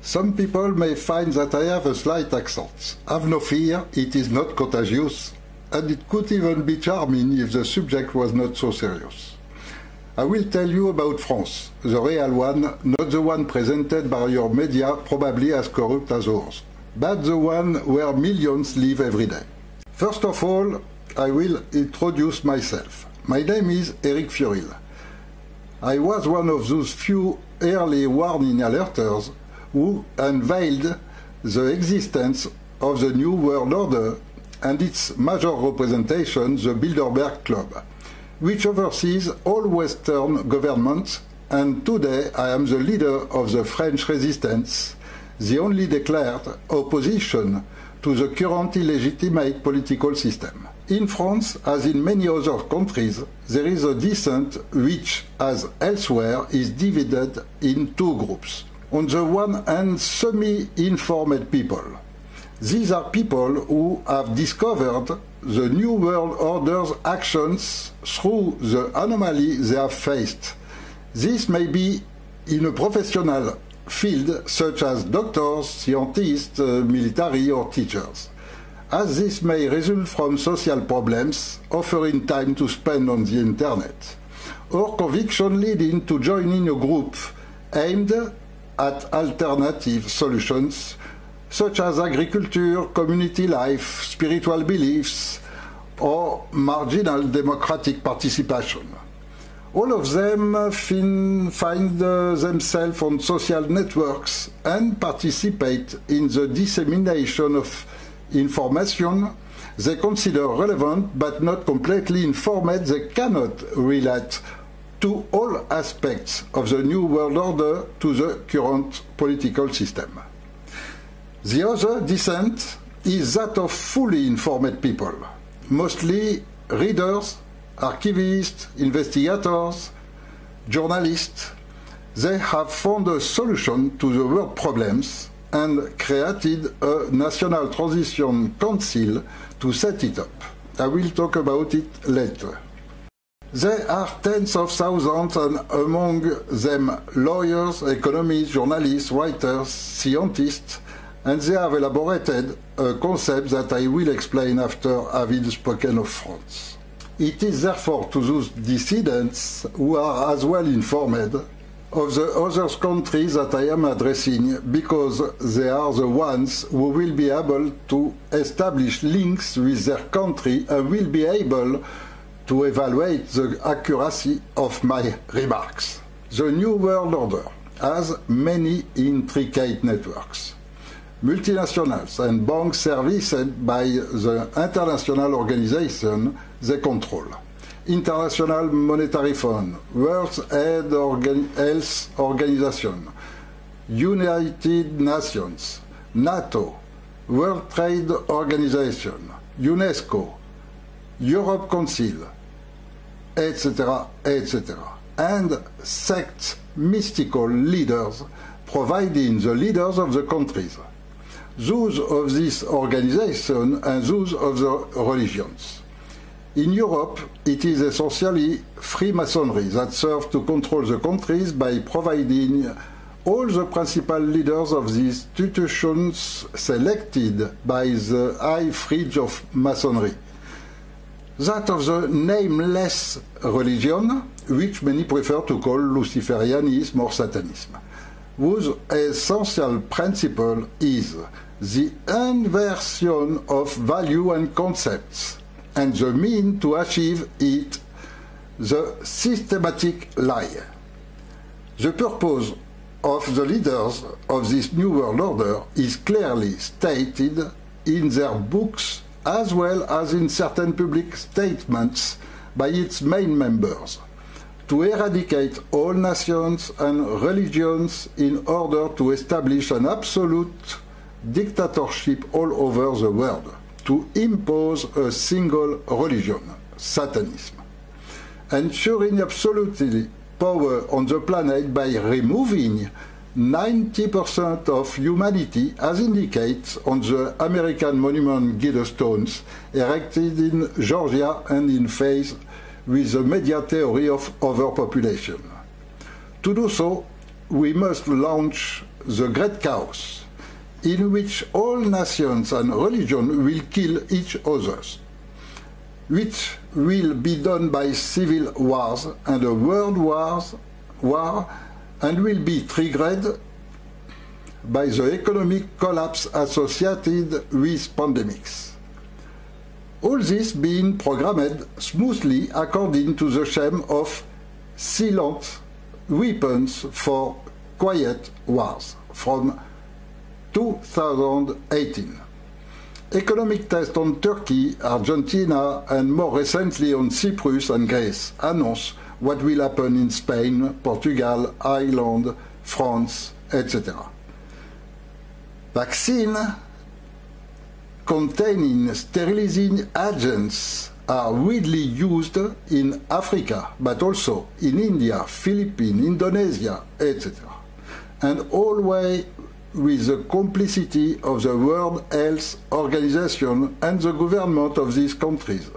Some people may find that I have a slight accent. Have no fear, it is not contagious, and it could even be charming if the subject was not so serious. I will tell you about France, the real one, not the one presented by your media probably as corrupt as ours, but the one where millions live every day. First of all, I will introduce myself. My name is Eric Furil. I was one of those few early warning alerters who unveiled the existence of the New World Order and its major representation, the Bilderberg Club, which oversees all Western governments, and today I am the leader of the French resistance, the only declared opposition to the current illegitimate political system. In France, as in many other countries, there is a dissent which, as elsewhere, is divided in two groups. On the one hand, semi-informed people. These are people who have discovered the New World Order's actions through the anomaly they have faced. This may be in a professional field such as doctors, scientists, military or teachers, as this may result from social problems, offering time to spend on the internet, or conviction leading to joining a group aimed at alternative solutions such as agriculture, community life, spiritual beliefs, or marginal democratic participation. All of them find themselves on social networks and participate in the dissemination of information they consider relevant but not completely informed. They cannot relate to all aspects of the New World Order to the current political system. The other dissent is that of fully informed people, mostly readers, archivists, investigators, journalists. They have found a solution to the world problems and created a National Transition Council to set it up. I will talk about it later. There are tens of thousands, and among them lawyers, economists, journalists, writers, scientists, and they have elaborated a concept that I will explain after having spoken of France. It is therefore to those dissidents who are as well informed of the other countries that I am addressing, because they are the ones who will be able to establish links with their country and will be able to evaluate the accuracy of my remarks. The New World Order has many intricate networks, multinationals and banks serviced by the international organization they control. International Monetary Fund, World Health Organization, United Nations, NATO, World Trade Organization, UNESCO, Europe Council, etc., etc., and sect mystical leaders providing the leaders of the countries, those of this organization and those of the religions. In Europe, it is essentially Freemasonry that serves to control the countries by providing all the principal leaders of the institutions selected by the High Fridge of Masonry. That of the nameless religion, which many prefer to call Luciferianism or Satanism, whose essential principle is the inversion of value and concepts, and the mean to achieve it, the systematic lie. The purpose of the leaders of this New World Order is clearly stated in their books as well as in certain public statements by its main members: to eradicate all nations and religions in order to establish an absolute dictatorship all over the world, to impose a single religion, Satanism, ensuring absolute power on the planet by removing 90% of humanity, as indicated on the American monument Guidestones erected in Georgia and in phase with the media theory of overpopulation. To do so, we must launch the Great Chaos, in which all nations and religions will kill each other, which will be done by civil wars and a world war, and will be triggered by the economic collapse associated with pandemics. All this being programmed smoothly according to the scheme of silent weapons for quiet wars from 2018. Economic tests on Turkey, Argentina, and more recently on Cyprus and Greece announce what will happen in Spain, Portugal, Ireland, France, etc. Vaccine containing sterilizing agents are widely used in Africa, but also in India, Philippines, Indonesia, etc. And always with the complicity of the World Health Organization and the government of these countries.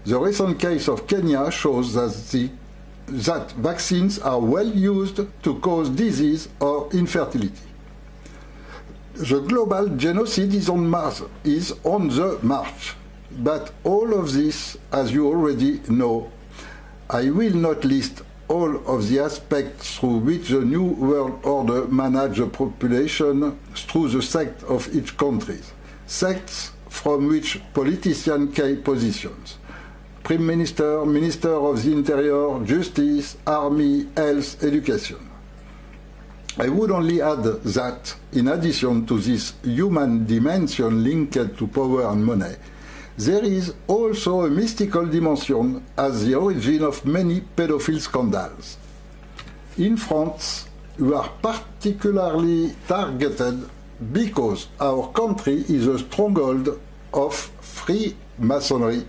The recent case of Kenya shows that vaccines are well used to cause disease or infertility. The global genocide is on the march, but all of this, as you already know, I will not list all of the aspects through which the New World Order manages the population through the sect of each country, sects from which politicians take positions. Prime Minister, Minister of the Interior, Justice, Army, Health, Education. I would only add that, in addition to this human dimension linked to power and money, there is also a mystical dimension as the origin of many pedophile scandals. In France, we are particularly targeted because our country is a stronghold of Freemasonry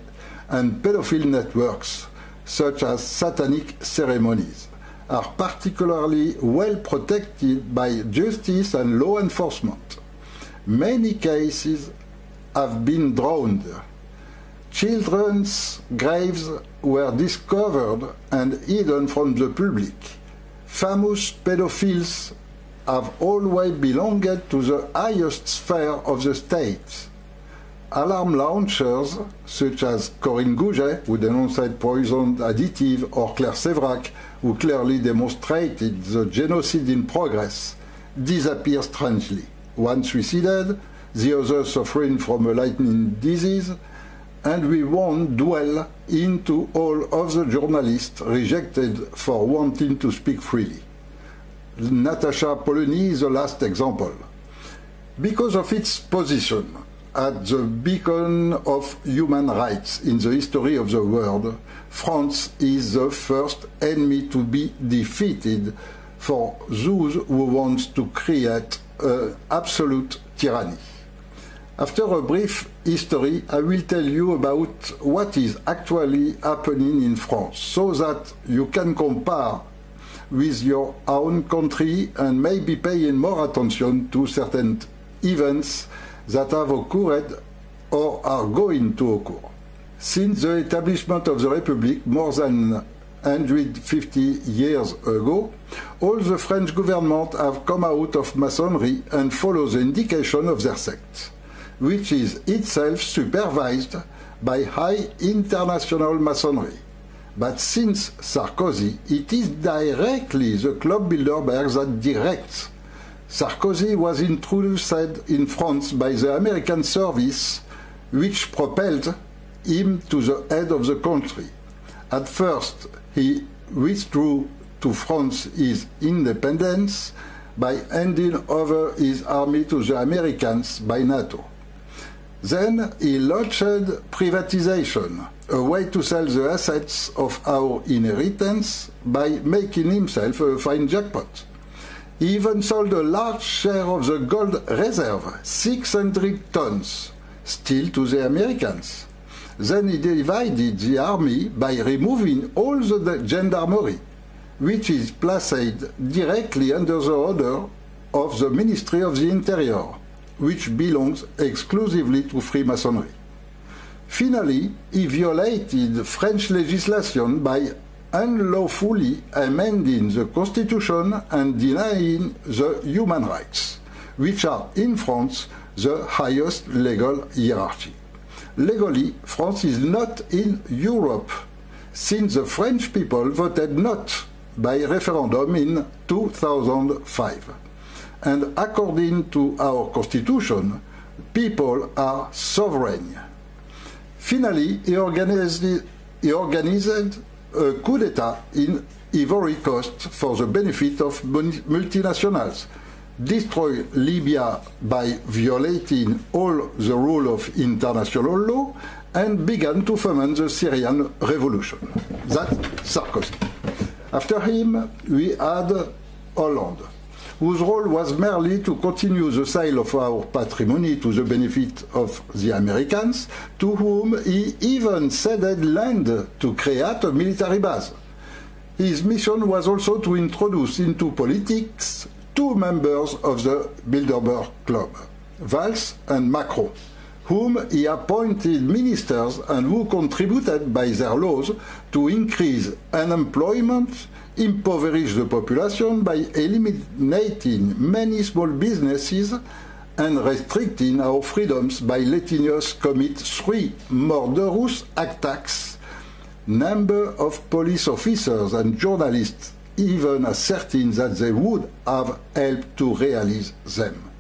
and pedophile networks, such as satanic ceremonies, are particularly well protected by justice and law enforcement. Many cases have been drowned. Children's graves were discovered and hidden from the public. Famous pedophiles have always belonged to the highest sphere of the state. Alarm launchers, such as Corinne Gouget, who denounced poison additive, or Claire Sévrac, who clearly demonstrated the genocide in progress, disappear strangely. One suicided, the other suffering from a lightning disease, and we won't dwell into all of the journalists rejected for wanting to speak freely. Natasha Polony is the last example. Because of its position at the beacon of human rights in the history of the world, France is the first enemy to be defeated for those who want to create absolute tyranny. After a brief history, I will tell you about what is actually happening in France, so that you can compare with your own country and maybe paying more attention to certain events that have occurred or are going to occur. Since the establishment of the Republic more than 150 years ago, all the French government have come out of Masonry and follow the indication of their sect, which is itself supervised by high international Masonry. But since Sarkozy, it is directly the Club Bilderberg that directs. Sarkozy was introduced in France by the American service, which propelled him to the head of the country. At first, he withdrew to France his independence by handing over his army to the Americans by NATO. Then he launched privatization, a way to sell the assets of our inheritance by making himself a fine jackpot. He even sold a large share of the gold reserve, 600 tons, still to the Americans. Then he divided the army by removing all the gendarmerie, which is placed directly under the order of the Ministry of the Interior, which belongs exclusively to Freemasonry. Finally, he violated French legislation by unlawfully amending the constitution and denying the human rights, which are in France the highest legal hierarchy. Legally, France is not in Europe, since the French people voted not by referendum in 2005. And according to our constitution, people are sovereign. Finally, he organized a coup d'etat in Ivory Coast for the benefit of multinationals, destroy Libya by violating all the rules of international law, and began to foment the Syrian revolution. That's Sarkozy. After him, we had Hollande, whose role was merely to continue the sale of our patrimony to the benefit of the Americans, to whom he even ceded land to create a military base. His mission was also to introduce into politics two members of the Bilderberg Club, Valls and Macron, whom he appointed ministers and who contributed by their laws to increase unemployment, impoverish the population by eliminating many small businesses and restricting our freedoms by letting us commit 3 murderous attacks. Number of police officers and journalists even asserting that they would have helped to realize them,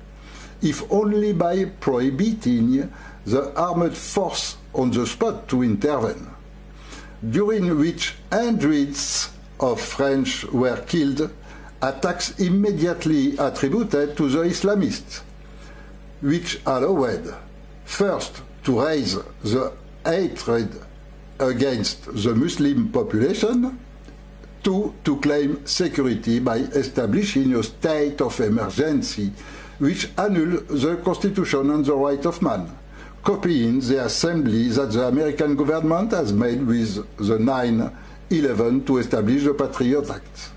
if only by prohibiting the armed force on the spot to intervene, during which hundreds of French were killed, attacks immediately attributed to the Islamists, which allowed, first, to raise the hatred against the Muslim population, two, to claim security by establishing a state of emergency which annulled the Constitution and the right of man, copying the assembly that the American government has made with the 9/11 to establish the Patriot Act.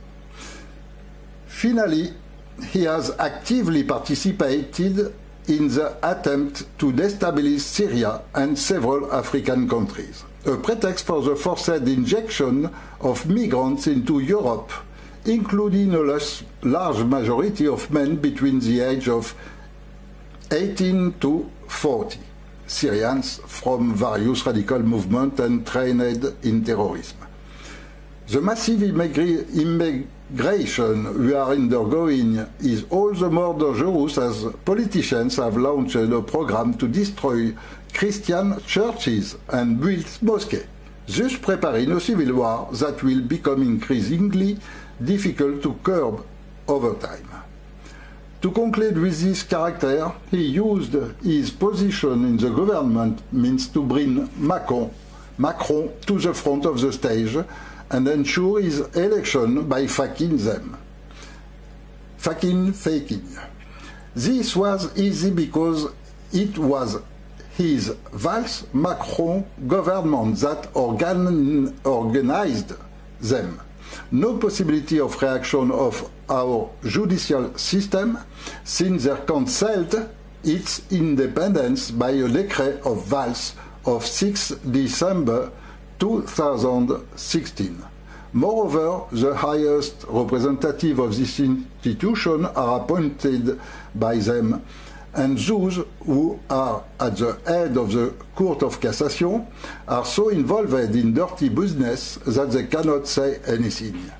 Finally, he has actively participated in the attempt to destabilize Syria and several African countries, a pretext for the forced injection of migrants into Europe, including a large majority of men between the age of 18 to 40, Syrians from various radical movements and trained in terrorism. The massive immigration we are undergoing is all the more dangerous as politicians have launched a program to destroy Christian churches and build mosques, thus preparing a civil war that will become increasingly difficult to curb over time. To conclude with this character, he used his position in the government means to bring Macron to the front of the stage and ensure his election by faking them. Faking. This was easy because it was his Valls-Macron government that organized them. No possibility of reaction of our judicial system, since they cancelled its independence by a decree of Valls of 6 December 2016. Moreover, the highest representatives of this institution are appointed by them, and those who are at the head of the Court of Cassation are so involved in dirty business that they cannot say anything.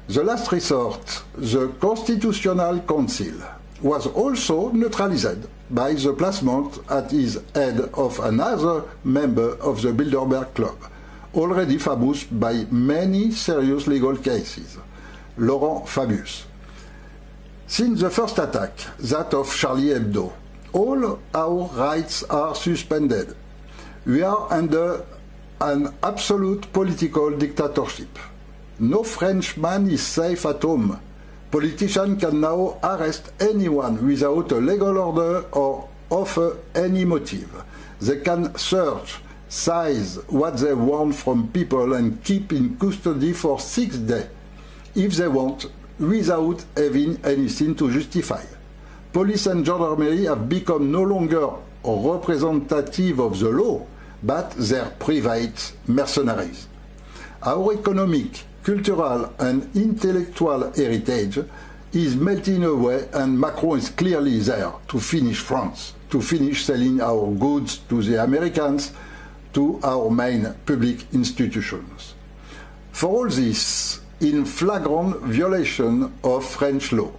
The last resort, the Constitutional Council, was also neutralized by the placement at his head of another member of the Bilderberg Club, already famous by many serious legal cases, Laurent Fabius. Since the first attack, that of Charlie Hebdo, all our rights are suspended. We are under an absolute political dictatorship. No Frenchman is safe at home. Politicians can now arrest anyone without a legal order or offer any motive. They can search, seize what they want from people and keep in custody for 6 days, if they want, without having anything to justify. Police and gendarmerie have become no longer representative of the law, but their private mercenaries. Our economic cultural and intellectual heritage is melting away, and Macron is clearly there to finish France, to finish selling our goods to the Americans, to our main public institutions. For all this, in flagrant violation of French law,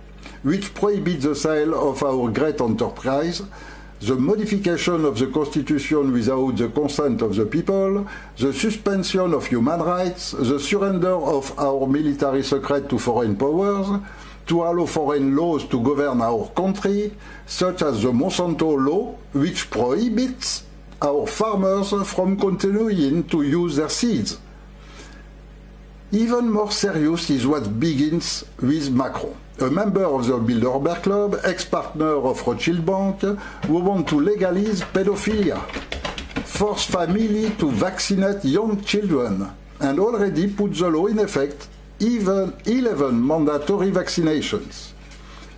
which prohibits the sale of our great enterprise, the modification of the constitution without the consent of the people, the suspension of human rights, the surrender of our military secret to foreign powers, to allow foreign laws to govern our country, such as the Monsanto law, which prohibits our farmers from continuing to use their seeds. Even more serious is what begins with Macron, a member of the Bilderberg Club, ex-partner of Rothschild Bank, who want to legalize pedophilia, force families to vaccinate young children, and already put the law in effect, even 11 mandatory vaccinations,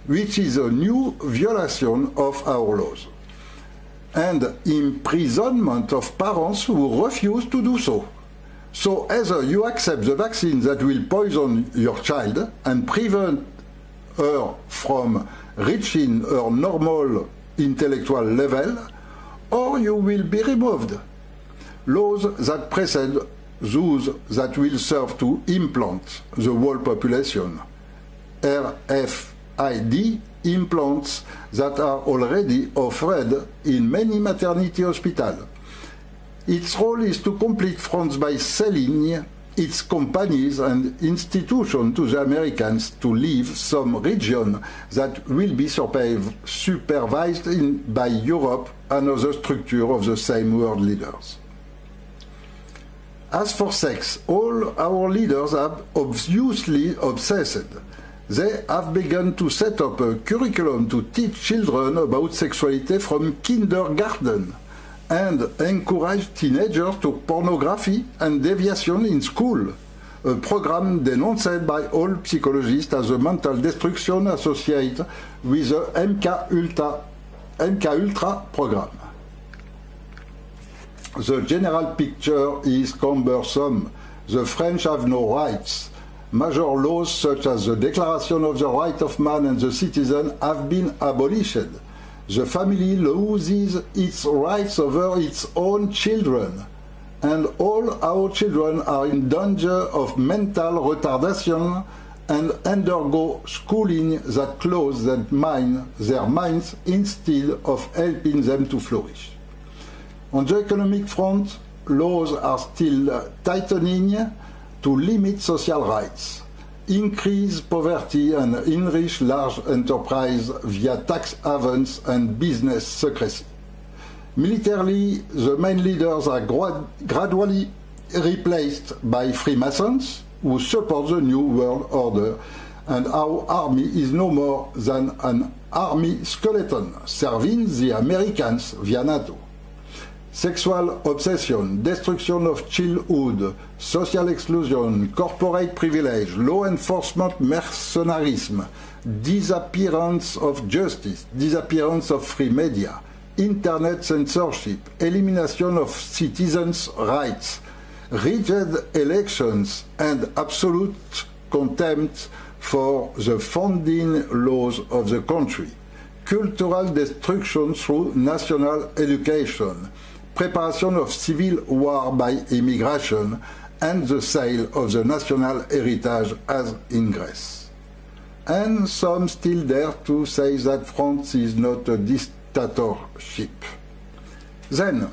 which is a new violation of our laws, and imprisonment of parents who refuse to do so. So either you accept the vaccine that will poison your child and prevent her from reaching her normal intellectual level, or you will be removed. Laws that precede those that will serve to implant the whole population. RFID implants that are already offered in many maternity hospitals. Its role is to complete France by selling its companies and institutions to the Americans to leave some region that will be supervised by Europe and other structures of the same world leaders. As for sex, all our leaders are obviously obsessed. They have begun to set up a curriculum to teach children about sexuality from kindergarten, and encourage teenagers to pornography and deviation in school, a program denounced by all psychologists as a mental destruction associated with the MK Ultra program. The general picture is cumbersome. The French have no rights. Major laws such as the Declaration of the Rights of Man and the Citizen have been abolished. The family loses its rights over its own children, and all our children are in danger of mental retardation and undergo schooling that closes their minds instead of helping them to flourish. On the economic front, laws are still tightening to limit social rights, increase poverty and enrich large enterprise via tax havens and business secrecy. Militarily, the main leaders are gradually replaced by Freemasons who support the New World Order, and our army is no more than an army skeleton serving the Americans via NATO. Sexual obsession, destruction of childhood, social exclusion, corporate privilege, law enforcement mercenarism, disappearance of justice, disappearance of free media, internet censorship, elimination of citizens' rights, rigid elections, and absolute contempt for the founding laws of the country, cultural destruction through national education, preparation of civil war by immigration, and the sale of the national heritage as in Greece. And some still dare to say that France is not a dictatorship. Then,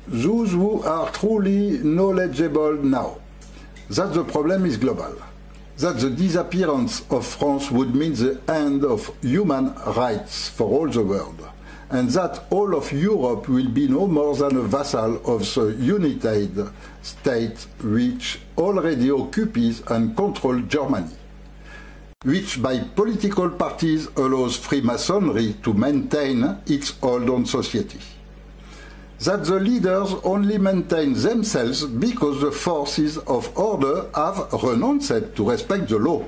those who are truly knowledgeable now, that the problem is global, that the disappearance of France would mean the end of human rights for all the world, and that all of Europe will be no more than a vassal of the United States, which already occupies and controls Germany, which by political parties allows Freemasonry to maintain its hold on society. That the leaders only maintain themselves because the forces of order have renounced to respect the law.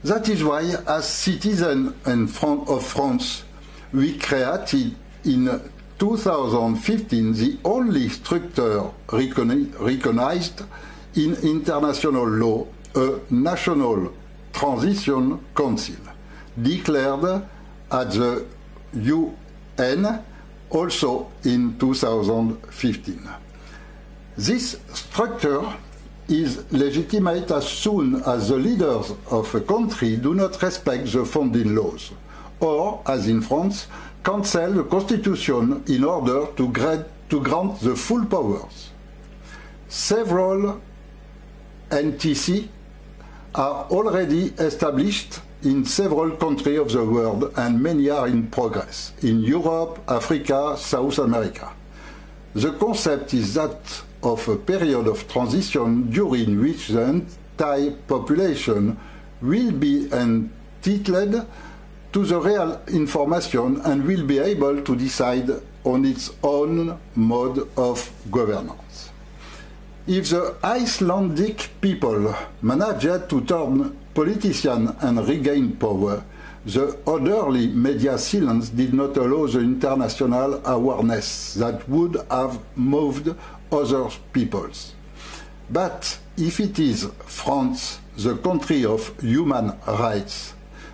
That is why, as citizens of France, we created in 2015 the only structure recognized in international law a National Transition Council, declared at the UN also in 2015. This structure is legitimate as soon as the leaders of a country do not respect the founding laws, or, as in France, cancel the constitution in order to grant the full powers. Several NTC are already established in several countries of the world, and many are in progress, in Europe, Africa, South America. The concept is that of a period of transition during which the entire population will be entitled to the real information and will be able to decide on its own mode of governance. If the Icelandic people managed to turn politicians and regain power, the orderly media silence did not allow the international awareness that would have moved other peoples. But if it is France, the country of human rights,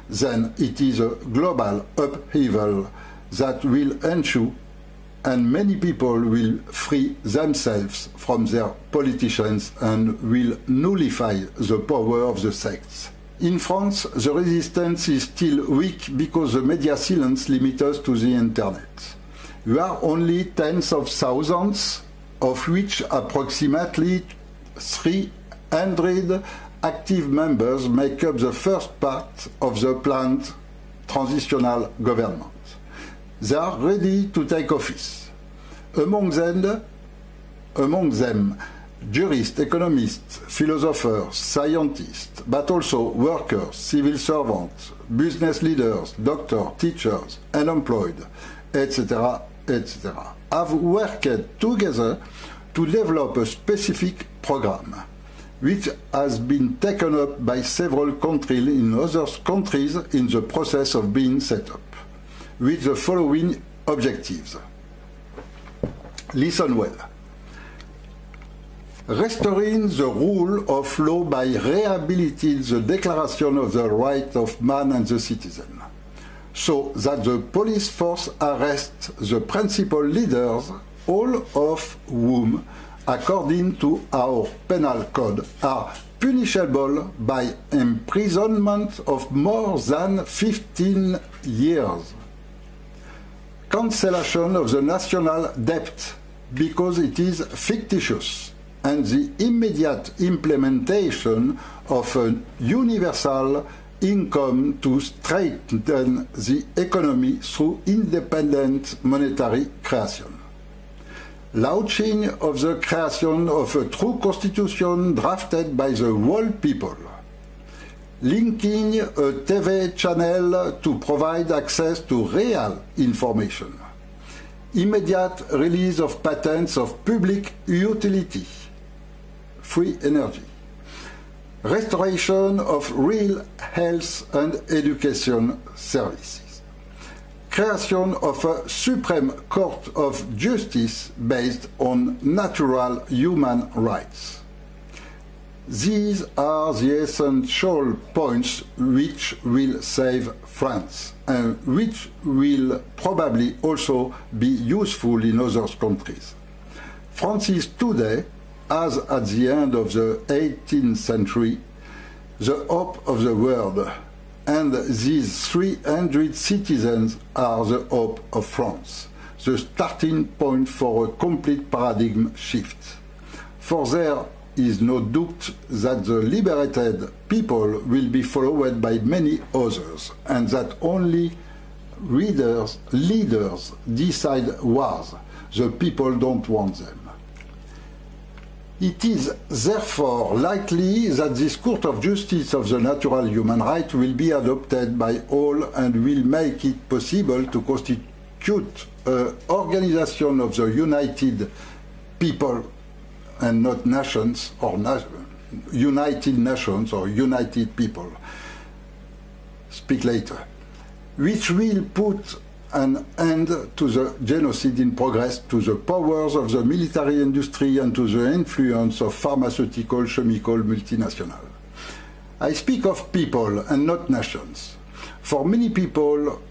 then it is a global upheaval that will ensue, and many people will free themselves from their politicians and will nullify the power of the sects. In France, the resistance is still weak because the media silence limits us to the internet. We are only tens of thousands, of which approximately 300 active members make up the first part of the planned transitional government. They are ready to take office. Among them, jurists, economists, philosophers, scientists, but also workers, civil servants, business leaders, doctors, teachers, unemployed, etc., etc., have worked together to develop a specific program, which has been taken up by several countries in other countries in the process of being set up, with the following objectives. Listen well. Restoring the rule of law by rehabilitating the Declaration of the Rights of Man and the Citizen, so that the police force arrests the principal leaders, all of whom, according to our penal code, are punishable by imprisonment of more than 15 years. Cancellation of the national debt because it is fictitious, and the immediate implementation of a universal income to strengthen the economy through independent monetary creation. Launching of the creation of a true constitution drafted by the whole people. Linking a TV channel to provide access to real information. Immediate release of patents of public utility. Free energy. Restoration of real health and education services. Creation of a Supreme Court of Justice based on natural human rights. These are the essential points which will save France and which will probably also be useful in other countries. France is today, as at the end of the 18th century, the hope of the world, and these 300 citizens are the hope of France, the starting point for a complete paradigm shift. For there is no doubt that the liberated people will be followed by many others, and that only leaders decide wars. The people don't want them. It is therefore likely that this Court of Justice of the Natural Human Right will be adopted by all and will make it possible to constitute an organization of the United People and not nations, or United Nations or United People. Speak later. Which will put an end to the genocide in progress, to the powers of the military industry and to the influence of pharmaceutical chemical multinationals. I speak of people and not nations. For many people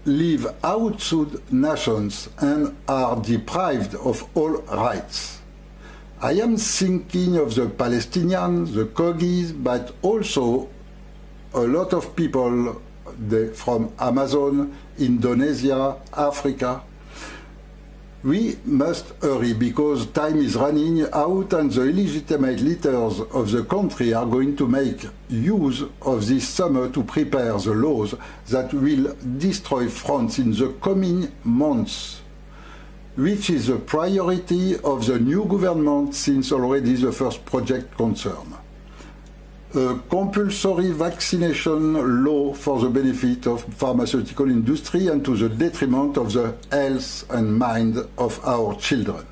live outside nations and are deprived of all rights. I am thinking of the Palestinians, the Kogis, but also a lot of people from Amazon, Indonesia, Africa. We must hurry because time is running out and the illegitimate leaders of the country are going to make use of this summer to prepare the laws that will destroy France in the coming months, which is a priority of the new government since already the first project concerned. A compulsory vaccination law for the benefit of pharmaceutical industry and to the detriment of the health and mind of our children.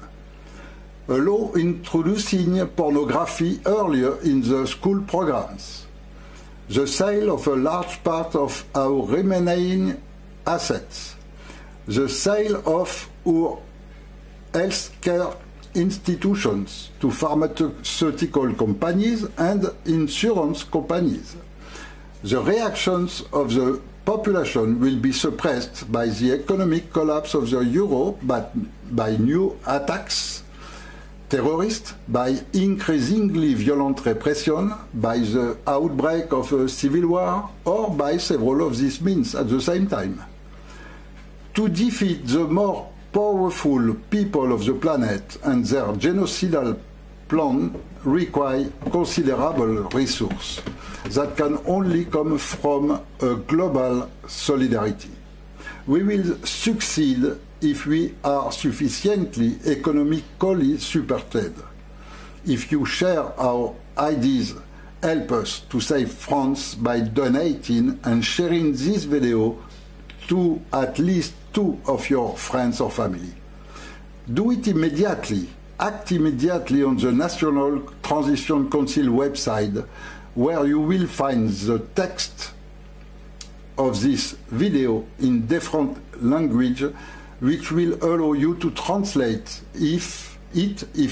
A law introducing pornography earlier in the school programs. The sale of a large part of our remaining assets. The sale of our healthcare institutions to pharmaceutical companies and insurance companies. The reactions of the population will be suppressed by the economic collapse of the euro, but by new attacks, terrorists, by increasingly violent repression, by the outbreak of a civil war, or by several of these means at the same time. To defeat the more powerful people of the planet and their genocidal plan require considerable resources that can only come from a global solidarity. We will succeed if we are sufficiently economically supported. If you share our ideas, help us to save France by donating and sharing this video to at least 2 of your friends or family. Do it immediately. Act immediately on the National Transition Council website, where you will find the text of this video in different languages, which will allow you to translate if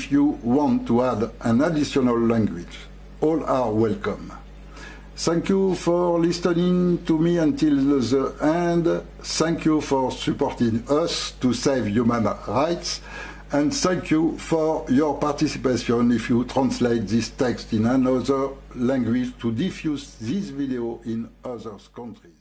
you want to add an additional language. All are welcome. Thank you for listening to me until the end. Thank you for supporting us to save human rights. And thank you for your participation if you translate this text in another language to diffuse this video in other countries.